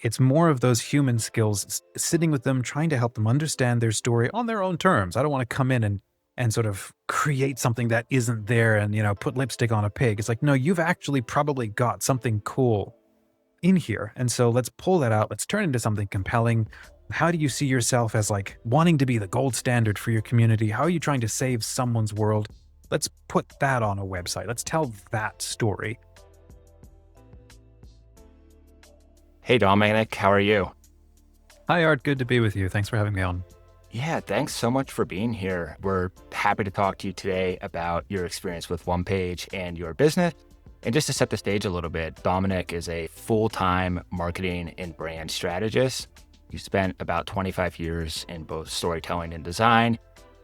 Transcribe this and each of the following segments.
It's more of those human skills, sitting with them, trying to help them understand their story on their own terms. I don't want to come in and sort of create something that isn't there and, put lipstick on a pig. It's like, no, you've actually probably got something cool in here. And so let's pull that out. Let's turn it into something compelling. How do you see yourself as like wanting to be the gold standard for your community? How are you trying to save someone's world? Let's put that on a website. Let's tell that story. Hey, Dominic, how are you? Hi, Art. Good to be with you. Thanks for having me on. Yeah, thanks so much for being here. We're happy to talk to you today about your experience with Onepage and your business. And just to set the stage a little bit, Dominic is a full-time marketing and brand strategist. You spent about 25 years in both storytelling and design,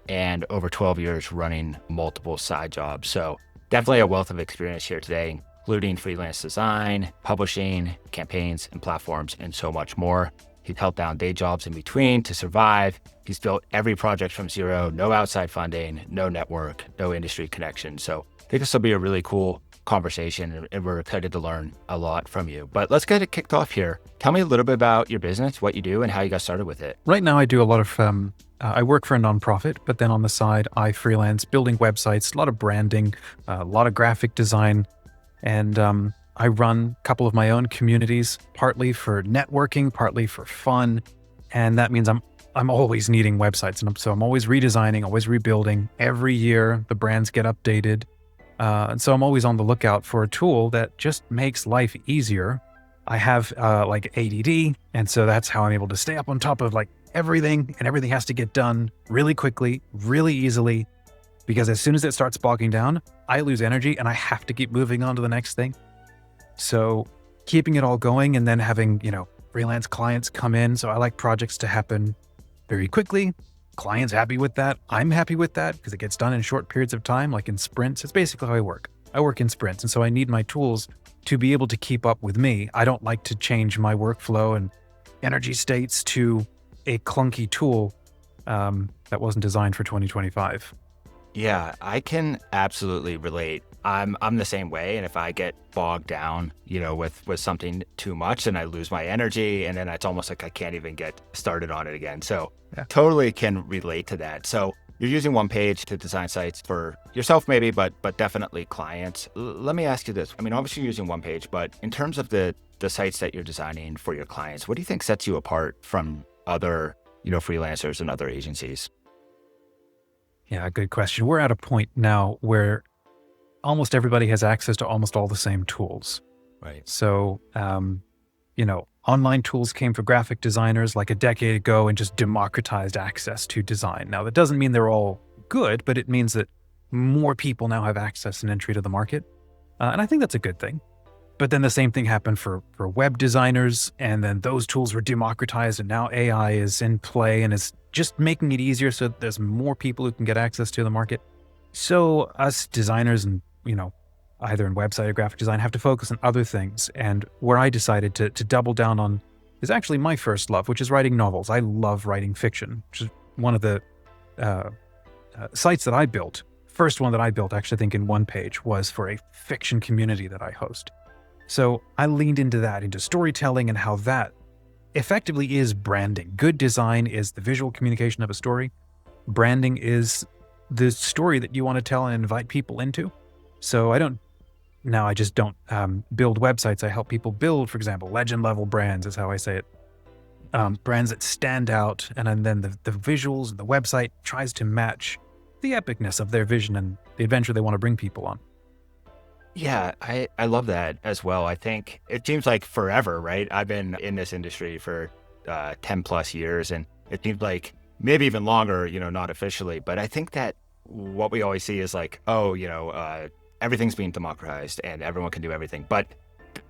and over 12 years running multiple side jobs. So definitely a wealth of experience here today, including freelance design, publishing, campaigns and platforms, and so much more. He's held down day jobs in between to survive. He's built every project from zero, no outside funding, no network, no industry connection. So I think this will be a really cool conversation, and we're excited to learn a lot from you. But let's get it kicked off here. Tell me a little bit about your business, what you do, and how you got started with it. Right now, I do a lot of, I work for a nonprofit, but then on the side, I freelance building websites, a lot of branding, a lot of graphic design, and I run a couple of my own communities, partly for networking, partly for fun. And that means I'm always needing websites. And so I'm always redesigning, always rebuilding. Every year, the brands get updated. And so I'm always on the lookout for a tool that just makes life easier. I have like ADD, and so that's how I'm able to stay up on top of like everything, and everything has to get done really quickly, really easily, because as soon as it starts bogging down, I lose energy and I have to keep moving on to the next thing. So keeping it all going and then having, freelance clients come in. So I like projects to happen very quickly. Client's happy with that. I'm happy with that because it gets done in short periods of time, like in sprints. It's basically how I work. I work in sprints. And so I need my tools to be able to keep up with me. I don't like to change my workflow and energy states to a clunky tool that wasn't designed for 2025. Yeah, I can absolutely relate. I'm the same way, and if I get bogged down, with something too much, then I lose my energy, and then it's almost like I can't even get started on it again. So Yeah. totally can relate to that. So you're using Onepage to design sites for yourself maybe, but definitely clients. Let me ask you this. I mean, obviously you're using Onepage, but in terms of the sites that you're designing for your clients, what do you think sets you apart from other, freelancers and other agencies? Yeah, good question. We're at a point now where almost everybody has access to almost all the same tools. Right. So, online tools came for graphic designers like a decade ago and just democratized access to design. Now, that doesn't mean they're all good, but it means that more people now have access and entry to the market. And I think that's a good thing. But then the same thing happened for web designers, and then those tools were democratized, and now AI is in play and is just making it easier so that there's more people who can get access to the market. So us designers and, either in website or graphic design have to focus on other things. And where I decided to double down on is actually my first love, which is writing novels. I love writing fiction, which is one of the sites that I built. First one that I built, actually, I think in Onepage, was for a fiction community that I host. So I leaned into that, into storytelling and how that effectively is branding. Good design is the visual communication of a story. Branding is the story that you want to tell and invite people into. So I just don't build websites. I help people build, for example, legend level brands is how I say it. Brands that stand out, and then the visuals and the website tries to match the epicness of their vision and the adventure they want to bring people on. Yeah, I love that as well. I think it seems like forever, right? I've been in this industry for 10 plus years, and it seems like maybe even longer, not officially. But I think that what we always see is like, everything's being democratized and everyone can do everything. But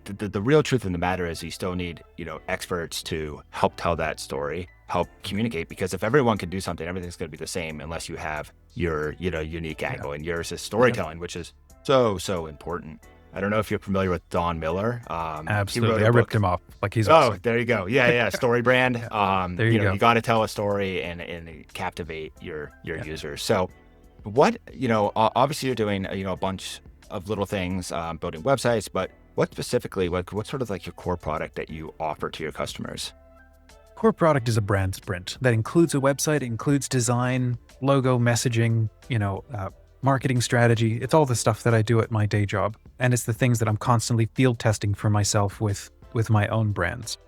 the real truth of the matter is you still need, experts to help tell that story, help communicate, because if everyone can do something, everything's going to be the same unless you have your, unique angle. And yours is storytelling, which is so important. I don't know if you're familiar with Don Miller. Absolutely. I ripped him off. Like he's awesome. Oh, there you go. Yeah. Story brand. There you go. You got to tell a story and captivate your users. So what, obviously you're doing, a bunch of little things, building websites, but What specifically, what's sort of like your core product that you offer to your customers? Core product is a brand sprint that includes a website, it includes design, logo, messaging, marketing strategy. It's all the stuff that I do at my day job. And it's the things that I'm constantly field testing for myself with my own brands.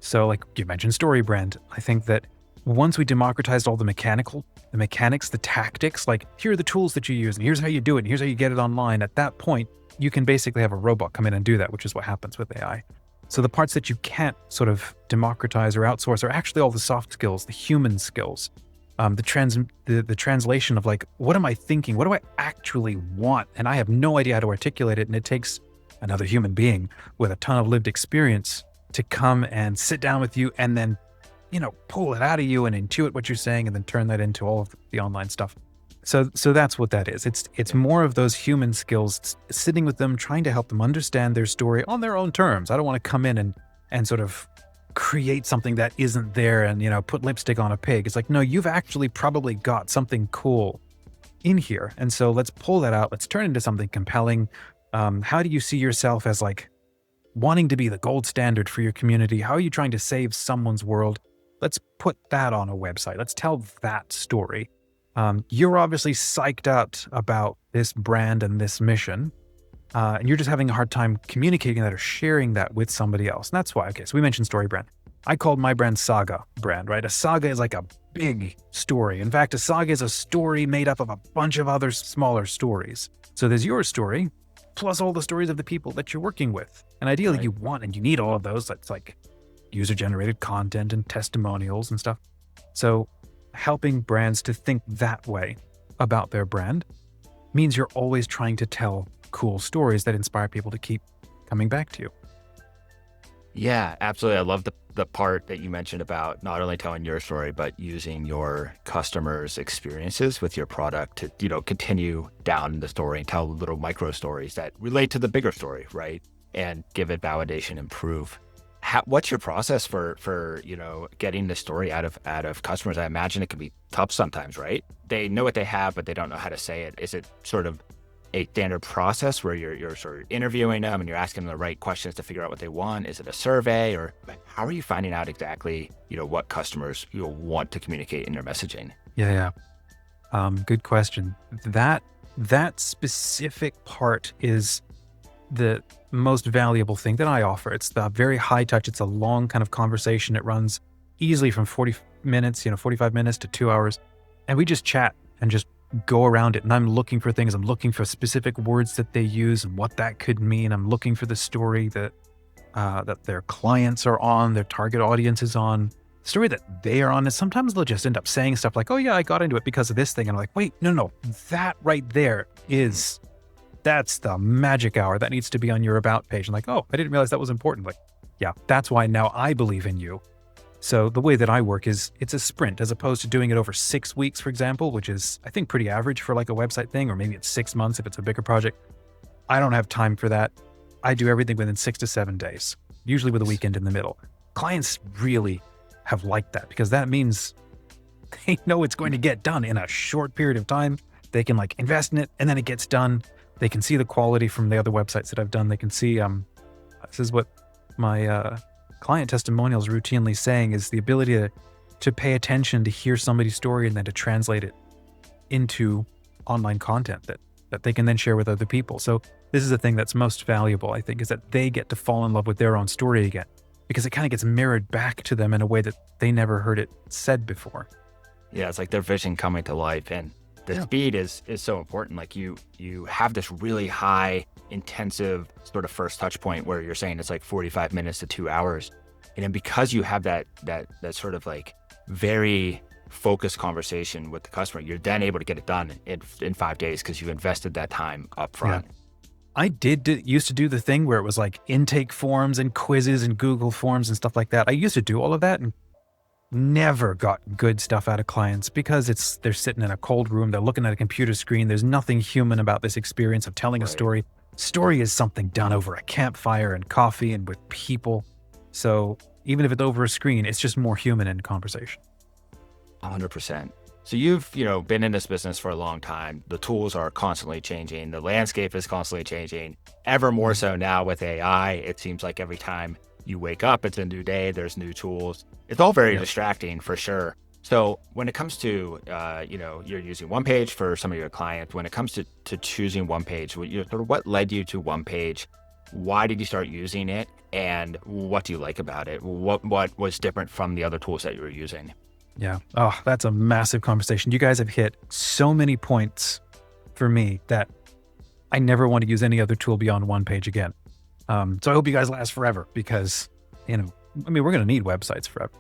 So like you mentioned story brand, I think that once we democratized all the mechanics, the tactics, like here are the tools that you use and here's how you do it and here's how you get it online. At that point, you can basically have a robot come in and do that, which is what happens with AI. So the parts that you can't sort of democratize or outsource are actually all the soft skills, the human skills, the translation of like, what am I thinking? What do I actually want? And I have no idea how to articulate it. And it takes another human being with a ton of lived experience to come and sit down with you and then, pull it out of you and intuit what you're saying and then turn that into all of the online stuff. So that's what that is. It's more of those human skills, sitting with them, trying to help them understand their story on their own terms. I don't want to come in and sort of create something that isn't there and, put lipstick on a pig. It's like, no, you've actually probably got something cool in here. And so let's pull that out. Let's turn it into something compelling. How do you see yourself as like wanting to be the gold standard for your community? How are you trying to save someone's world? Let's put that on a website. Let's tell that story. You're obviously psyched out about this brand and this mission, and you're just having a hard time communicating that or sharing that with somebody else. And that's why, okay, so we mentioned story brand. I called my brand Saga brand, right? A saga is like a big story. In fact, a saga is a story made up of a bunch of other smaller stories. So there's your story, plus all the stories of the people that you're working with. And ideally you want and you need all of those. That's like user-generated content and testimonials and stuff. So helping brands to think that way about their brand means you're always trying to tell cool stories that inspire people to keep coming back to you. Yeah, absolutely. I love the part that you mentioned about not only telling your story, but using your customers' experiences with your product to, continue down the story and tell little micro stories that relate to the bigger story, right? And give it validation and proof. What's your process for getting the story out of customers? I imagine it can be tough sometimes, right? They know what they have, but they don't know how to say it. Is it sort of a standard process where you're sort of interviewing them and you're asking them the right questions to figure out what they want? Is it a survey, or how are you finding out exactly what customers want to communicate in their messaging? Yeah. Good question. That specific part is the most valuable thing that I offer. It's the very high touch. It's a long kind of conversation. It runs easily from 45 minutes to 2 hours. And we just chat and just go around it. And I'm looking for things. I'm looking for specific words that they use and what that could mean. I'm looking for the story that their clients are on, their target audience is on, the story that they are on. And sometimes they'll just end up saying stuff like, oh yeah, I got into it because of this thing. And I'm like, wait, no, that right there that's the magic hour that needs to be on your about page. And like, oh, I didn't realize that was important. Like, yeah, that's why now I believe in you. So the way that I work is it's a sprint as opposed to doing it over 6 weeks, for example, which is, I think, pretty average for like a website thing, or maybe it's 6 months if it's a bigger project. I don't have time for that. I do everything within 6 to 7 days, usually with a weekend in the middle. Clients really have liked that because that means they know it's going to get done in a short period of time. They can like invest in it and then it gets done. They can see the quality from the other websites that I've done. They can see, this is what my client testimonials routinely saying, is the ability to pay attention, to hear somebody's story and then to translate it into online content that they can then share with other people. So this is the thing that's most valuable, I think, is that they get to fall in love with their own story again, because it kind of gets mirrored back to them in a way that they never heard it said before. Yeah, it's like their vision coming to life. And the speed is so important. Like you have this really high, intensive sort of first touch point where you're saying it's like 45 minutes to 2 hours. And then because you have that sort of like very focused conversation with the customer, you're then able to get it done in 5 days because you invested that time up front. Yeah. I used to do the thing where it was like intake forms and quizzes and Google forms and stuff like that. I used to do all of that and never got good stuff out of clients because they're sitting in a cold room, they're looking at a computer screen. There's nothing human about this experience of telling a story. Story is something done over a campfire and coffee and with people. So even if it's over a screen, it's just more human in conversation. 100%. So you've, been in this business for a long time. The tools are constantly changing. The landscape is constantly changing. Ever more so now with AI, it seems like every time you wake up, it's a new day. There's new tools. It's all very distracting for sure. So when it comes to, you're using OnePage for some of your clients. When it comes to choosing OnePage, what led you to OnePage? Why did you start using it? And what do you like about it? What was different from the other tools that you were using? Yeah. Oh, that's a massive conversation. You guys have hit so many points for me that I never want to use any other tool beyond OnePage again. So I hope you guys last forever because, we're going to need websites forever.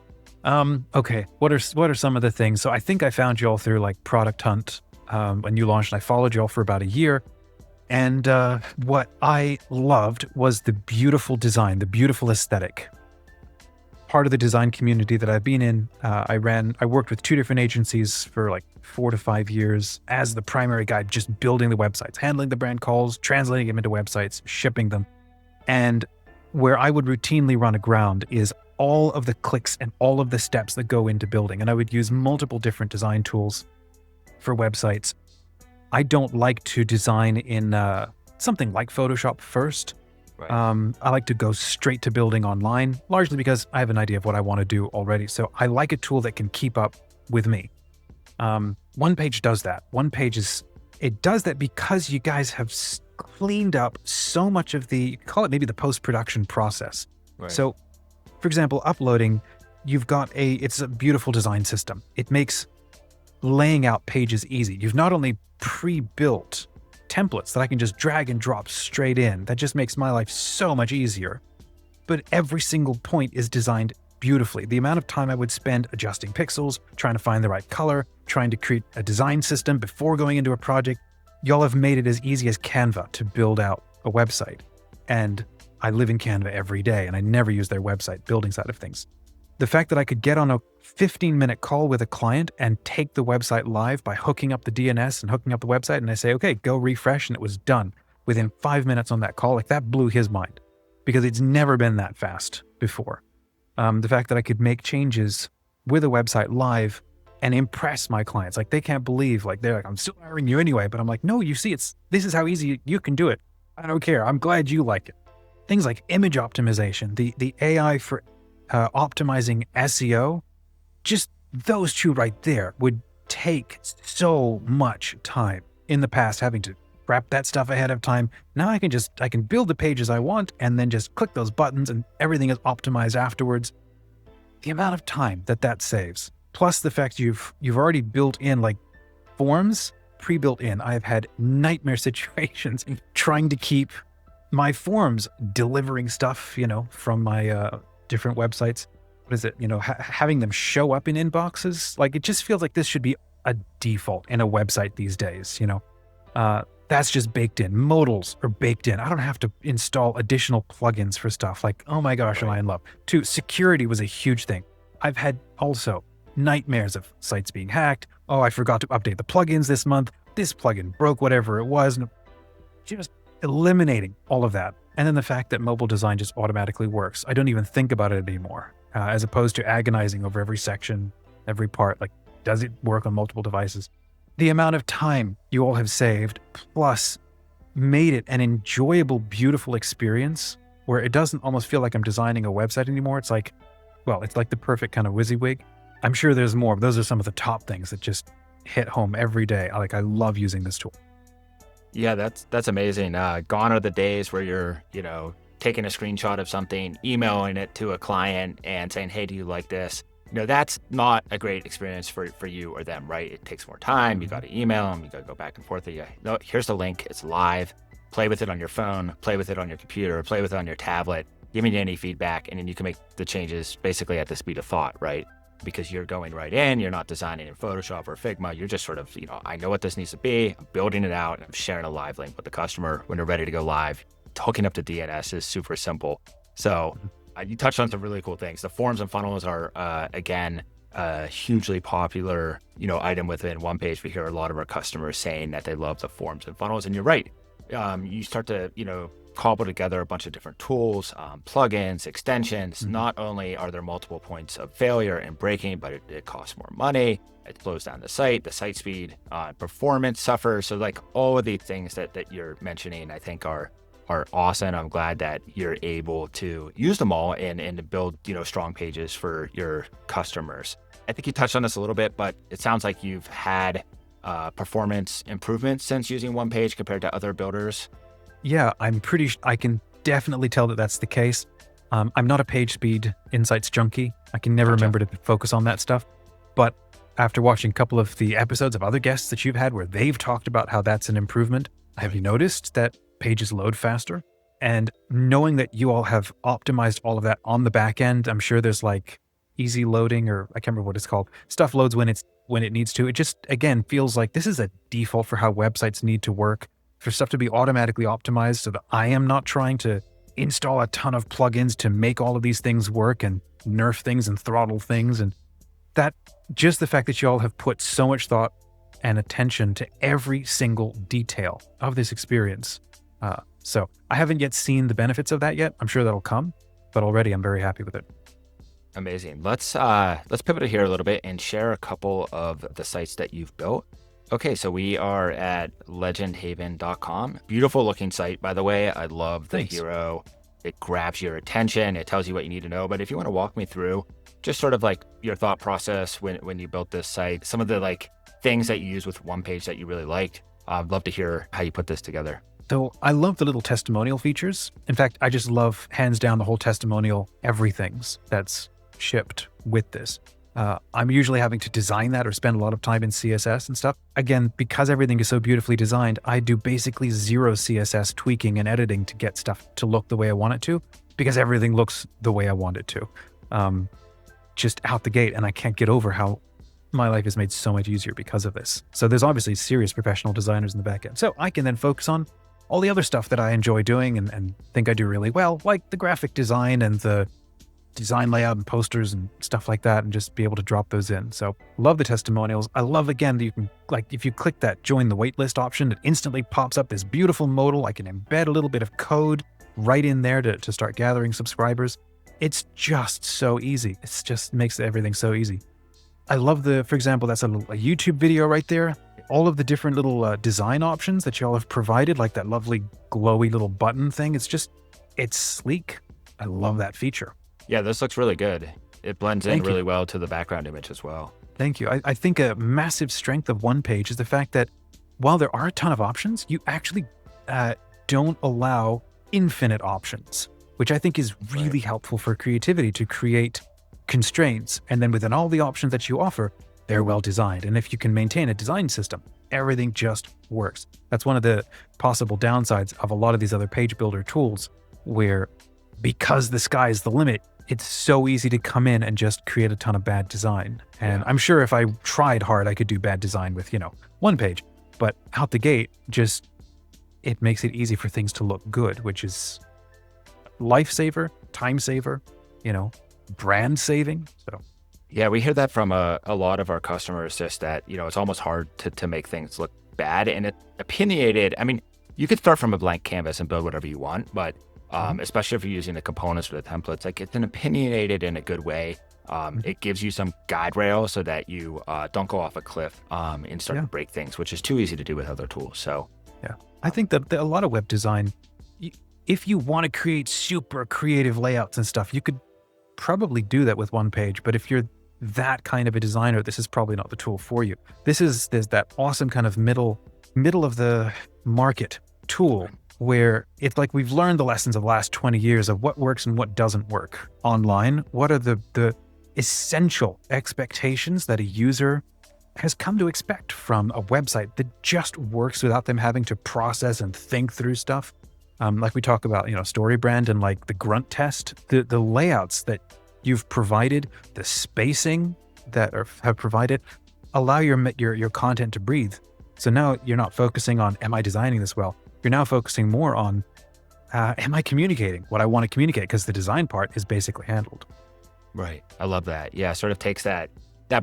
Okay. What are some of the things? So I think I found you all through like Product Hunt when you launched, and I followed you all for about a year. And what I loved was the beautiful design, the beautiful aesthetic. Part of the design community that I've been in, I worked with 2 different agencies for like 4 to 5 years as the primary guy, just building the websites, handling the brand calls, translating them into websites, shipping them. And where I would routinely run aground is all of the clicks and all of the steps that go into building. And I would use multiple different design tools for websites. I don't like to design in something like Photoshop first. Right. I like to go straight to building online, largely because I have an idea of what I want to do already. So I like a tool that can keep up with me. OnePage does that. It does that because you guys have cleaned up so much of call it maybe the post-production process. Right. So, for example, uploading, it's a beautiful design system. It makes laying out pages easy. You've not only pre-built templates that I can just drag and drop straight in. That just makes my life so much easier. But every single point is designed beautifully. The amount of time I would spend adjusting pixels, trying to find the right color, trying to create a design system before going into a project, y'all have made it as easy as Canva to build out a website. And I live in Canva every day and I never use their website building side of things. The fact that I could get on a 15-minute call with a client and take the website live by hooking up the DNS and hooking up the website, and I say, okay, go refresh, and it was done within 5 minutes on that call, like that blew his mind because it's never been that fast before. The fact that I could make changes with a website live and impress my clients, like they can't believe, like they're like, I'm still hiring you anyway, but I'm like, no, you see, this is how easy you can do it. I don't care. I'm glad you like it. Things like image optimization, the AI for optimizing SEO, just those 2 right there would take so much time. In the past, having to prep that stuff ahead of time. Now I can build the pages I want and then just click those buttons and everything is optimized afterwards. The amount of time that saves, plus the fact you've already built in like forms pre-built in. I've had nightmare situations trying to keep my forms delivering stuff, from my different websites. What is it? Having them show up in inboxes. Like, it just feels like this should be a default in a website these days, that's just baked in. Modals are baked in. I don't have to install additional plugins for stuff. Like, oh my gosh, am I in love? 2, security was a huge thing. I've had also nightmares of sites being hacked. Oh, I forgot to update the plugins this month. This plugin broke, whatever it was. And just eliminating all of that. And then the fact that mobile design just automatically works. I don't even think about it anymore, as opposed to agonizing over every section, every part. Like, does it work on multiple devices? The amount of time you all have saved, plus made it an enjoyable, beautiful experience where it doesn't almost feel like I'm designing a website anymore. It's like, it's like the perfect kind of WYSIWYG. I'm sure there's more, but those are some of the top things that just hit home every day. I love using this tool. Yeah, that's amazing. Gone are the days where you're, taking a screenshot of something, emailing it to a client and saying, hey, do you like this? That's not a great experience for you or them, right? It takes more time. You got to email them. You got to go back and forth. No, here's the link. It's live. Play with it on your phone. Play with it on your computer. Play with it on your tablet. Give me any feedback, and then you can make the changes basically at the speed of thought, right? Because you're going right in. You're not designing in Photoshop or Figma. You're just sort of, I know what this needs to be. I'm building it out. And I'm sharing a live link with the customer when they're ready to go live. Hooking up to DNS is super simple. So you touched on some really cool things. The forms and funnels are, again, a hugely popular, item within OnePage. We hear a lot of our customers saying that they love the forms and funnels. And you're right. You start to, cobbled together a bunch of different tools, plugins, extensions. Mhm. Not only are there multiple points of failure and breaking, but it costs more money. It slows down the site speed, performance suffers. So like all of these things that you're mentioning, I think are awesome. I'm glad that you're able to use them all and to build, strong pages for your customers. I think you touched on this a little bit, but it sounds like you've had performance improvements since using Onepage compared to other builders. Yeah, I can definitely tell that that's the case. I'm not a page speed insights junkie. I can never Gotcha. remember to focus on that stuff. But after watching a couple of the episodes of other guests that you've had where they've talked about how that's an improvement, have you noticed that pages load faster? And knowing that you all have optimized all of that on the back end, I'm sure there's like easy loading, or I can't remember what it's called. Stuff loads when it needs to. It just, again, feels like this is a default for how websites need to work, for stuff to be automatically optimized so that I am not trying to install a ton of plugins to make all of these things work and nerf things and throttle things. And that, just the fact that you all have put so much thought and attention to every single detail of this experience. So I haven't yet seen the benefits of that yet. I'm sure that'll come, but already I'm very happy with it. Amazing. Let's pivot it here a little bit and share a couple of the sites that you've built. Okay, so we are at legendhaven.com. Beautiful looking site, by the way. I love the Thanks. hero. It grabs your attention. It tells you what you need to know. But if you want to walk me through just sort of like your thought process when you built this site, some of the like things that you use with Onepage that you really liked, I'd love to hear how you put this together. So I love the little testimonial features. In fact, I just love hands down the whole testimonial everything's that's shipped with this. I'm usually having to design that or spend a lot of time in CSS and stuff. Again, because everything is so beautifully designed, I do basically zero CSS tweaking and editing to get stuff to look the way I want it to, because everything looks the way I want it to. Just out the gate, and I can't get over how my life is made so much easier because of this. So there's obviously serious professional designers in the back end. So I can then focus on all the other stuff that I enjoy doing and think I do really well, like the graphic design and the design layout and posters and stuff like that, and just be able to drop those in. So love the testimonials. I love, again, that you can, like, if you click that join the waitlist option, it instantly pops up this beautiful modal. I can embed a little bit of code right in there to start gathering subscribers. It's just so easy. It just makes everything so easy. I love for example, that's a YouTube video right there. All of the different little design options that y'all have provided, like that lovely glowy little button thing. It's sleek. I love that feature. Yeah, this looks really good. It blends in Thank you. really well to the background image as well. Thank you. I think a massive strength of Onepage is the fact that while there are a ton of options, you actually don't allow infinite options, which I think is really helpful for creativity to create constraints. And then within all the options that you offer, they're well designed. And if you can maintain a design system, everything just works. That's one of the possible downsides of a lot of these other page builder tools, where because the sky is the limit, it's so easy to come in and just create a ton of bad design. And I'm sure if I tried hard, I could do bad design with, Onepage. But out the gate, it makes it easy for things to look good, which is lifesaver, time saver, brand saving. So Yeah, we hear that from a lot of our customers, just that, it's almost hard to make things look bad. And it's opinionated. I mean, you could start from a blank canvas and build whatever you want, but especially if you're using the components or the templates, like it's an opinionated in a good way. It gives you some guide rails so that you don't go off a cliff and start to break things, which is too easy to do with other tools. So yeah, I think that a lot of web design, if you want to create super creative layouts and stuff, you could probably do that with Onepage. But if you're that kind of a designer, this is probably not the tool for you. There's that awesome kind of middle of the market tool where it's like we've learned the lessons of the last 20 years of what works and what doesn't work online. What are the essential expectations that a user has come to expect from a website that just works without them having to process and think through stuff? Like we talk about, StoryBrand and like the grunt test, the layouts that you've provided, the spacing that have provided, allow your content to breathe. So now you're not focusing on, am I designing this well? You're now focusing more on, am I communicating what I want to communicate? Because the design part is basically handled. Right. I love that. Yeah, sort of takes that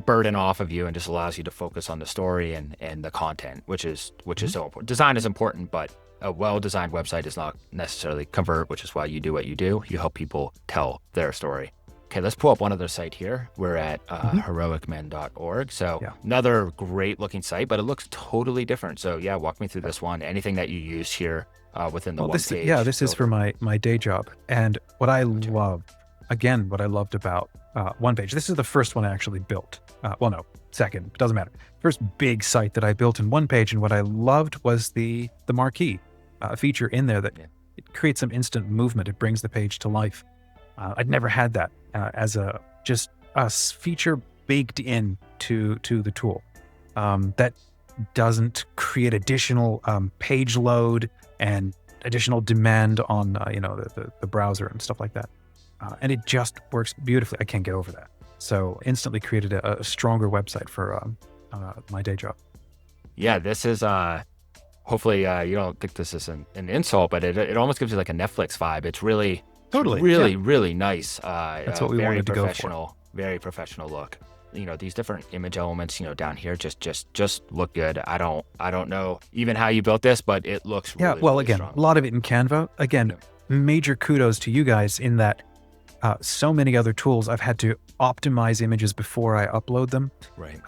burden off of you and just allows you to focus on the story and the content, which is so important. Design is important, but a well-designed website does not necessarily convert, which is why you do what you do. You help people tell their story. Okay, let's pull up one other site here. We're at heroicmen.org. So another great looking site, but it looks totally different. So yeah, walk me through this one. Anything that you use here within the Onepage? This is for my day job. And what I loved about Onepage, this is the first one I actually built. Second, it doesn't matter. First big site that I built in Onepage, and what I loved was the marquee feature in there that it creates some instant movement. It brings the page to life. I'd never had that as a feature baked in to the tool that doesn't create additional page load and additional demand on the browser and stuff like that. And it just works beautifully. I can't get over that. So instantly created a stronger website for my day job. Yeah, this is hopefully you don't think this is an insult, but it almost gives you like a Netflix vibe. It's really really nice. That's what we wanted to go for. Very professional look. These different image elements, down here just look good. I don't know even how you built this, but it looks really again, strong. A lot of it in Canva. Again, major kudos to you guys in that so many other tools I've had to optimize images before I upload them. Right.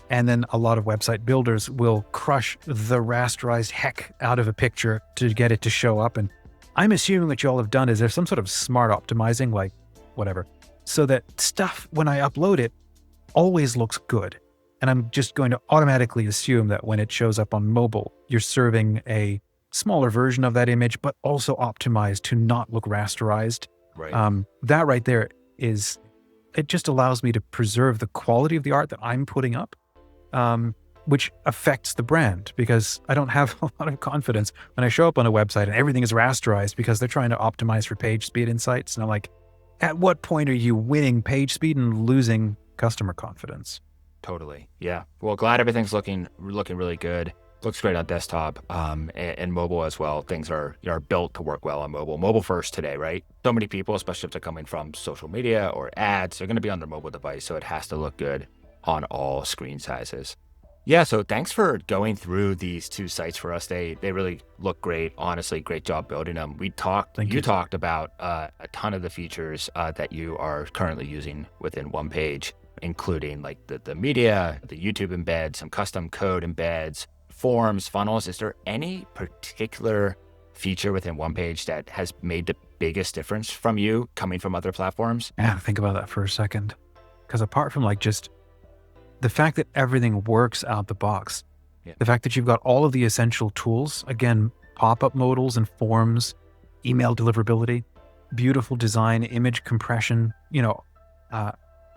And then a lot of website builders will crush the rasterized heck out of a picture to get it to show up. And I'm assuming what you all have done is there's some sort of smart optimizing, like whatever, so that stuff when I upload it always looks good. And I'm just going to automatically assume that when it shows up on mobile, you're serving a smaller version of that image, but also optimized to not look rasterized. Right. That right there it just allows me to preserve the quality of the art that I'm putting up, which affects the brand, because I don't have a lot of confidence when I show up on a website and everything is rasterized because they're trying to optimize for page speed insights. And I'm like, at what point are you winning page speed and losing customer confidence? Totally. Yeah. Well, glad everything's looking really good. Looks great on desktop and mobile as well. Things are built to work well on mobile. Mobile first today, right? So many people, especially if they're coming from social media or ads, they're going to be on their mobile device. So it has to look good on all screen sizes. Yeah, so thanks for going through these two sites for us. They really look great. Honestly, great job building them. You talked about a ton of the features that you are currently using within Onepage, including like the media, the YouTube embed, some custom code embeds, forms, funnels. Is there any particular feature within Onepage that has made the biggest difference from you coming from other platforms? Yeah, think about that for a second. Because apart from like just the fact that everything works out the box, the fact that you've got all of the essential tools, again, pop-up modals and forms, email deliverability, beautiful design, image compression,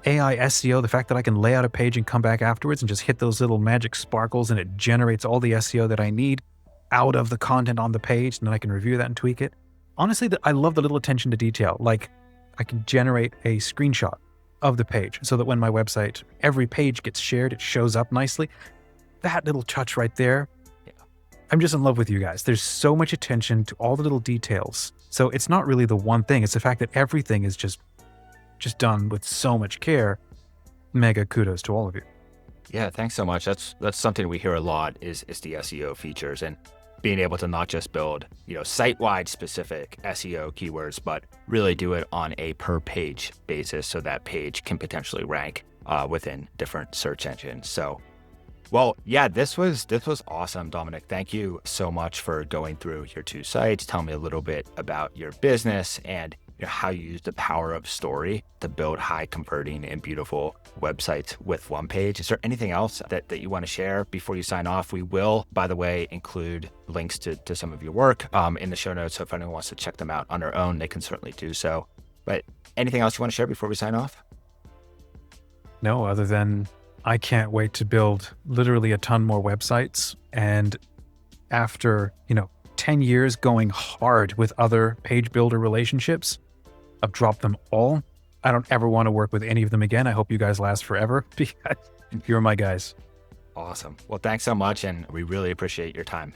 AI SEO, the fact that I can lay out a page and come back afterwards and just hit those little magic sparkles and it generates all the SEO that I need out of the content on the page, and then I can review that and tweak it. Honestly, I love the little attention to detail. Like I can generate a screenshot of the page so that when my website, every page gets shared, it shows up nicely. That little touch right there, I'm just in love with you guys. There's so much attention to all the little details. So it's not really the one thing. It's the fact that everything is just done with so much care. Mega kudos to all of you. Yeah, thanks so much. That's something we hear a lot is the SEO features and being able to not just build, site-wide specific SEO keywords, but really do it on a per page basis so that page can potentially rank within different search engines. So, well, yeah, this was awesome, Dominic. Thank you so much for going through your two sites. Tell me a little bit about your business and how you use the power of story to build high converting and beautiful websites with Onepage. Is there anything else that you want to share before you sign off? We will, by the way, include links to some of your work in the show notes. So if anyone wants to check them out on their own, they can certainly do so. But anything else you want to share before we sign off? No, other than I can't wait to build literally a ton more websites. And after, 10 years going hard with other page builder relationships, I've dropped them all. I don't ever want to work with any of them again. I hope you guys last forever because you're my guys. Awesome. Well, thanks so much. And we really appreciate your time.